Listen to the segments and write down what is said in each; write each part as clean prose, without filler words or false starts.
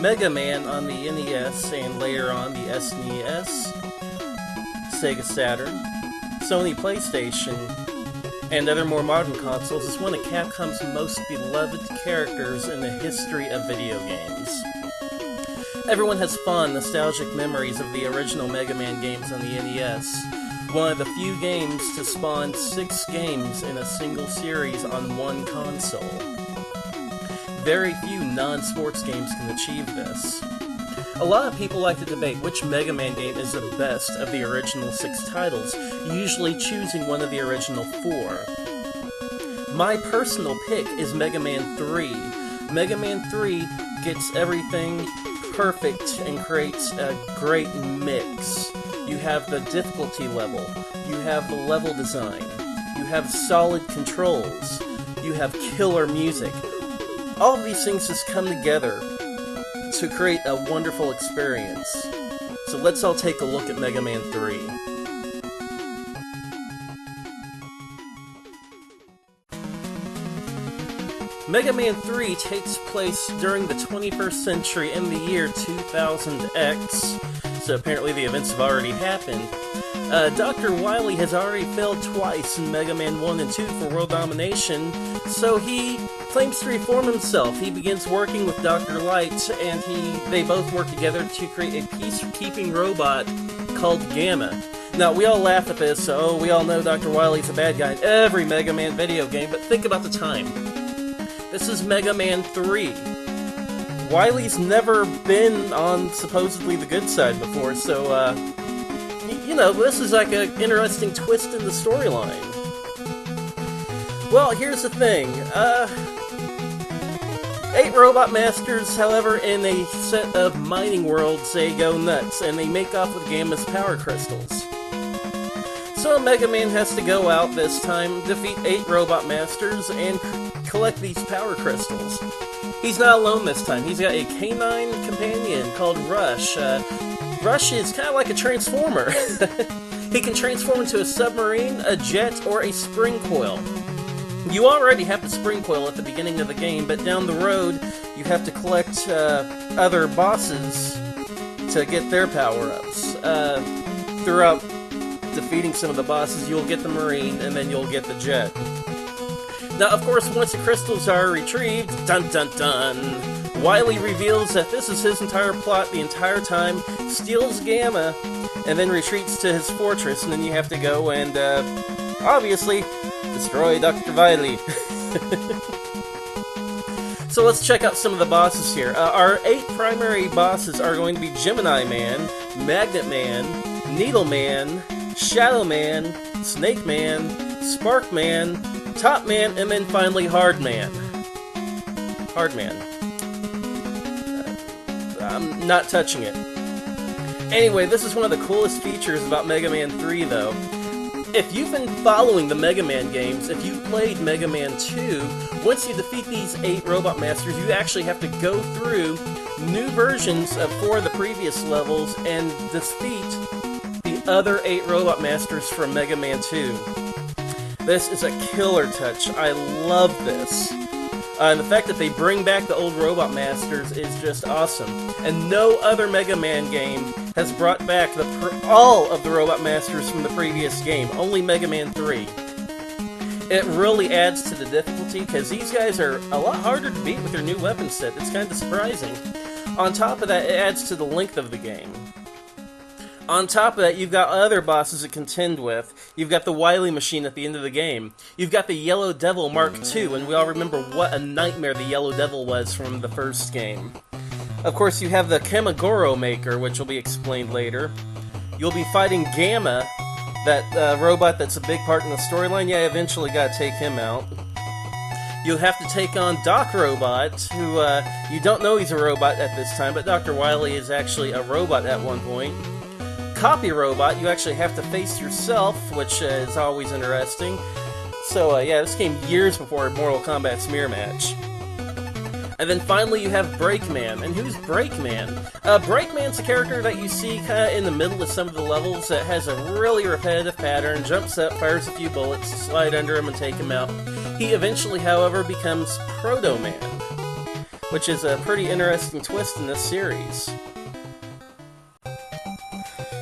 Mega Man on the NES and later on the SNES, Sega Saturn, Sony PlayStation, and other more modern consoles is one of Capcom's most beloved characters in the history of video games. Everyone has fond, nostalgic memories of the original Mega Man games on the NES, one of the few games to spawn 6 games in a single series on one console. Very few non-sports games can achieve this. A lot of people like to debate which Mega Man game is the best of the original 6 titles, usually choosing one of the original 4. My personal pick is Mega Man 3. Mega Man 3 gets everything perfect and creates a great mix. You have the difficulty level, you have the level design, you have solid controls, you have killer music. All of these things just come together to create a wonderful experience. So let's all take a look at Mega Man 3. Mega Man 3 takes place during the 21st century in the year 2000X, so apparently the events have already happened. Dr. Wily has already failed twice in Mega Man 1 and 2 for world domination, so he claims to reform himself. He begins working with Dr. Light, and they both work together to create a peacekeeping robot called Gamma. Now, we all laugh at this, so we all know Dr. Wily's a bad guy in every Mega Man video game, but think about the time. This is Mega Man 3. Wily's never been on supposedly the good side before, so, you know, this is like an interesting twist in the storyline. Well, here's the thing. 8 Robot Masters, however, in a set of mining worlds, they go nuts, and they make off with Gamma's power crystals. So Mega Man has to go out this time, defeat 8 Robot Masters, and collect these power crystals. He's not alone this time. He's got a canine companion called Rush. Rush is kind of like a transformer. He can transform into a submarine, a jet, or a spring coil. You already have the spring coil at the beginning of the game, but down the road you have to collect other bosses to get their power-ups. Throughout defeating some of the bosses, you'll get the marine, and then you'll get the jet. Now, of course, once the crystals are retrieved, dun dun dun, Wily reveals that this is his entire plot the entire time, steals Gamma, and then retreats to his fortress, and then you have to go and, obviously, destroy Dr. Wily. So let's check out some of the bosses here. Our 8 primary bosses are going to be Gemini Man, Magnet Man, Needle Man, Shadow Man, Snake Man, Spark Man, Top Man, and then finally Hard Man. Hard Man. I'm not touching it. Anyway, this is one of the coolest features about Mega Man 3, though. If you've been following the Mega Man games, if you've played Mega Man 2, once you defeat these 8 Robot Masters, you actually have to go through new versions of 4 of the previous levels and defeat the other 8 Robot Masters from Mega Man 2. This is a killer touch. I love this. And the fact that they bring back the old Robot Masters is just awesome. And no other Mega Man game has brought back all of the Robot Masters from the previous game. Only Mega Man 3. It really adds to the difficulty, because these guys are a lot harder to beat with their new weapon set. It's kind of surprising. On top of that, it adds to the length of the game. On top of that, you've got other bosses to contend with. You've got the Wily machine at the end of the game. You've got the Yellow Devil Mark II, and we all remember what a nightmare the Yellow Devil was from the first game. Of course, you have the Kamagoro Maker, which will be explained later. You'll be fighting Gamma, that robot that's a big part in the storyline. Yeah, eventually gotta take him out. You'll have to take on Doc Robot, who you don't know he's a robot at this time, but Dr. Wily is actually a robot at one point. Copy Robot, you actually have to face yourself, which is always interesting. So yeah, this came years before Mortal Kombat's mirror match. And then finally you have Brakeman. And who's Brakeman? Brakeman's a character that you see kind of in the middle of some of the levels that has a really repetitive pattern, jumps up, fires a few bullets, slide under him and take him out. He eventually, however, becomes Proto-Man, which is a pretty interesting twist in this series.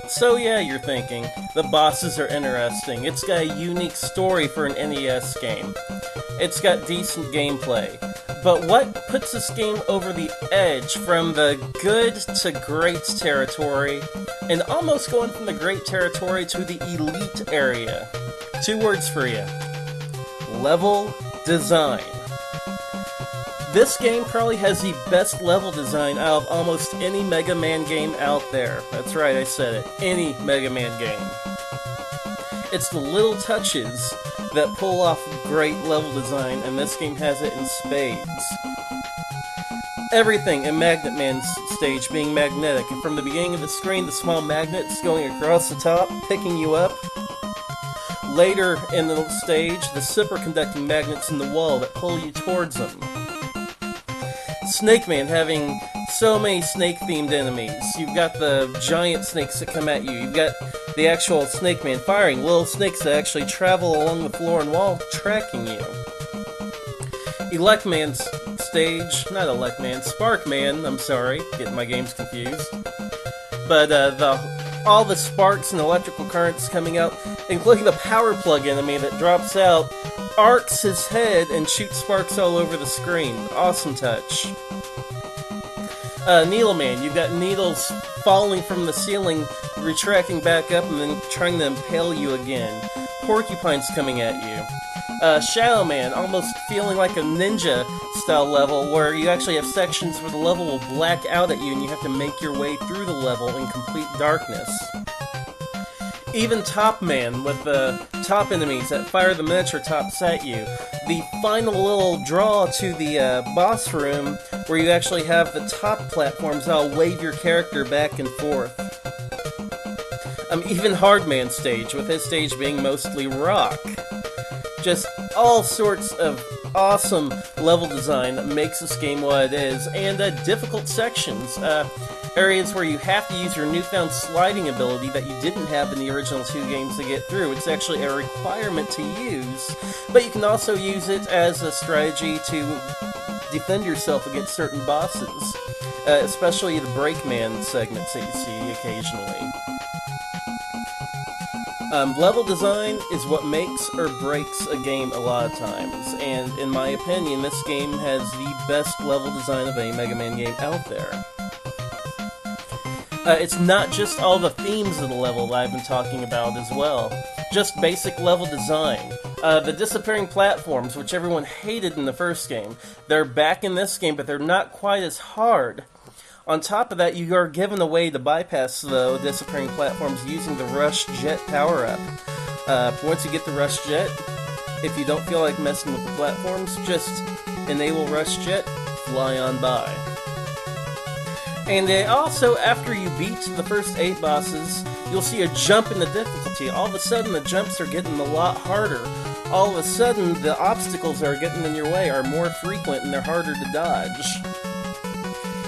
So yeah, you're thinking, the bosses are interesting. It's got a unique story for an NES game. It's got decent gameplay. But what puts this game over the edge from the good to great territory, and almost going from the great territory to the elite area? 2 words for you. Level design. This game probably has the best level design out of almost any Mega Man game out there. That's right, I said it. Any Mega Man game. It's the little touches that pull off great level design, and this game has it in spades. Everything in Magnet Man's stage being magnetic, and from the beginning of the screen, the small magnets going across the top, picking you up. Later in the stage, the superconducting magnets in the wall that pull you towards them. Snake Man having so many snake-themed enemies. You've got the giant snakes that come at you. You've got the actual Snake Man firing little snakes that actually travel along the floor and wall, tracking you. Elect Man's stage, not Elect Man, Spark Man, I'm sorry, getting my games confused. But all the sparks and electrical currents coming out, including the power plug enemy that drops out, arcs his head and shoots sparks all over the screen. Awesome touch. Needle Man, you've got needles falling from the ceiling, retracting back up and then trying to impale you again. Porcupines coming at you. Shadow Man, almost feeling like a ninja style level where you actually have sections where the level will black out at you and you have to make your way through the level in complete darkness. Even Top Man with the top enemies that fire the miniature tops at you. The final little draw to the boss room where you actually have the top platforms that'll wave your character back and forth. Even Hardman stage, with his stage being mostly rock. Just all sorts of awesome level design that makes this game what it is, and difficult sections. Areas where you have to use your newfound sliding ability that you didn't have in the original 2 games to get through. It's actually a requirement to use, but you can also use it as a strategy to defend yourself against certain bosses, especially the Brakeman segments that you see occasionally. Level design is what makes or breaks a game a lot of times, and in my opinion, this game has the best level design of any Mega Man game out there. It's not just all the themes of the level that I've been talking about as well, just basic level design. The disappearing platforms, which everyone hated in the first game, they're back in this game, but they're not quite as hard. On top of that, you are given a way to bypass the disappearing platforms using the Rush Jet power-up. Once you get the Rush Jet, if you don't feel like messing with the platforms, just enable Rush Jet, fly on by. And also, after you beat the first 8 bosses, you'll see a jump in the difficulty. All of a sudden, the jumps are getting a lot harder. All of a sudden, the obstacles that are getting in your way are more frequent and they're harder to dodge.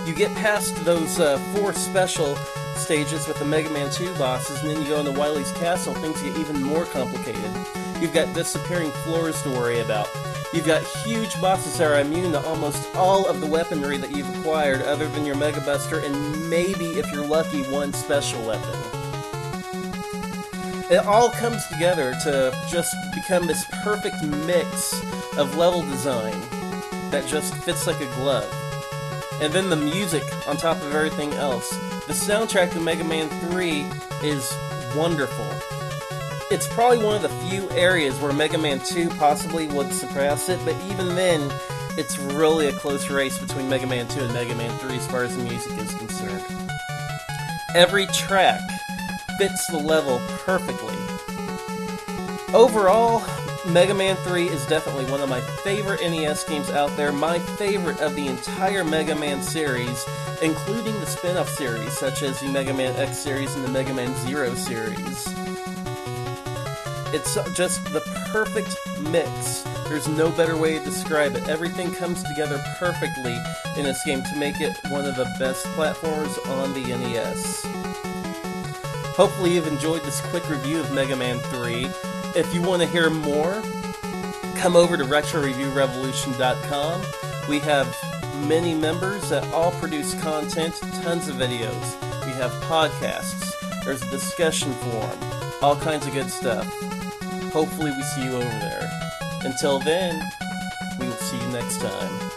You get past those 4 special stages with the Mega Man 2 bosses, and then you go into Wily's Castle, things get even more complicated. You've got disappearing floors to worry about. You've got huge bosses that are immune to almost all of the weaponry that you've acquired, other than your Mega Buster, and maybe, if you're lucky, 1 special weapon. It all comes together to just become this perfect mix of level design that just fits like a glove. And then the music on top of everything else. The soundtrack to Mega Man 3 is wonderful. It's probably one of the few areas where Mega Man 2 possibly would surpass it, but even then, it's really a close race between Mega Man 2 and Mega Man 3 as far as the music is concerned. Every track fits the level perfectly. Overall, Mega Man 3 is definitely one of my favorite NES games out there, my favorite of the entire Mega Man series, including the spin-off series, such as the Mega Man X series and the Mega Man Zero series. It's just the perfect mix. There's no better way to describe it. Everything comes together perfectly in this game to make it one of the best platformers on the NES. Hopefully you've enjoyed this quick review of Mega Man 3. If you want to hear more, come over to RetroReviewRevolution.com. We have many members that all produce content, tons of videos. We have podcasts, there's a discussion forum, all kinds of good stuff. Hopefully we see you over there. Until then, we will see you next time.